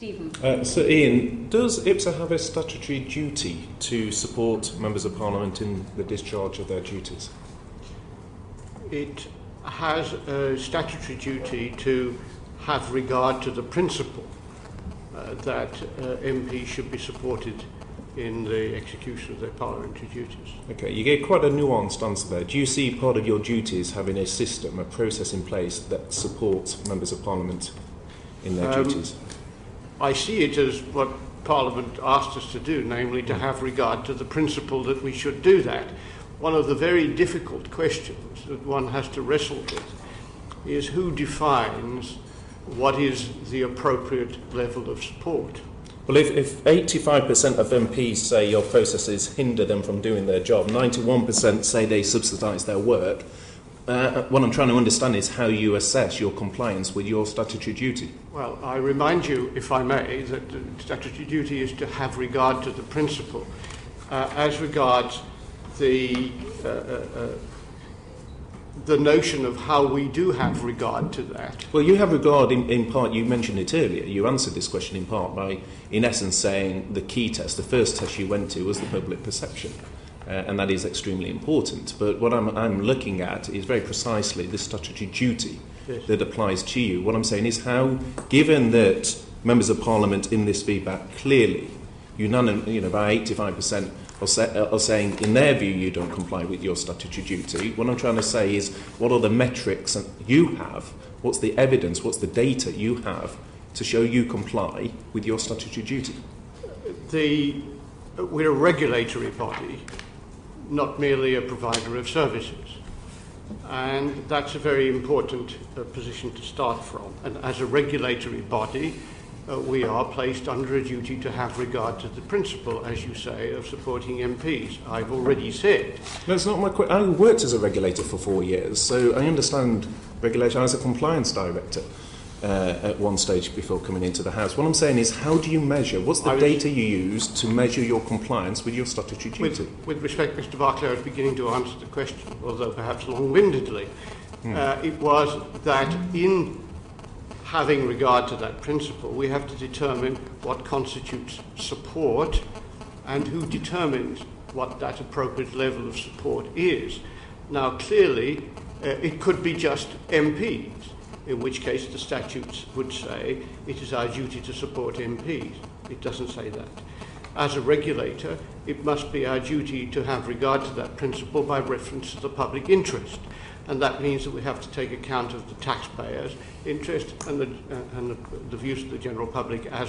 Stephen. So Ian, does IPSA have a statutory duty to support Members of Parliament in the discharge of their duties? It has a statutory duty to have regard to the principle that MPs should be supported in the execution of their parliamentary duties. Okay, you gave quite a nuanced answer there. Do you see part of your duties having a system, a process in place that supports Members of Parliament in their duties? I see it as what Parliament asked us to do, namely to have regard to the principle that we should do that. One of the very difficult questions that one has to wrestle with is who defines what is the appropriate level of support. Well, if 85% of MPs say your processes hinder them from doing their job, 91% say they subsidise their work, what I'm trying to understand is how you assess your compliance with your statutory duty. Well, I remind you, if I may, that the statutory duty is to have regard to the principle. As regards the notion of how we do have regard to that. Well, you have regard in part, you mentioned it earlier, you answered this question in part by, in essence, saying the key test, the first test you went to was the public perception. And that is extremely important. But what I'm looking at is very precisely the statutory duty that applies to you. What I'm saying is how, given that Members of Parliament in this feedback clearly, by 85% are saying in their view you don't comply with your statutory duty, what I'm trying to say is what are the metrics you have, what's the evidence, what's the data you have to show you comply with your statutory duty? We're a regulatory body, not merely a provider of services. And that's a very important position to start from. And as a regulatory body, we are placed under a duty to have regard to the principle, as you say, of supporting MPs. I've already said. That's not my question. I worked as a regulator for 4 years, so I understand regulation. I was a compliance director at one stage before coming into the House. What I'm saying is, how do you measure? What's the data you use to measure your compliance with your statutory duty? With respect, Mr. Barclay, I was beginning to answer the question, although perhaps long-windedly. It was that in having regard to that principle, we have to determine what constitutes support and who determines what that appropriate level of support is. Now, clearly, it could be just MPs, in which case the statutes would say it is our duty to support MPs. It doesn't say that. As a regulator, it must be our duty to have regard to that principle by reference to the public interest. And that means that we have to take account of the taxpayers' interest and the views of the general public as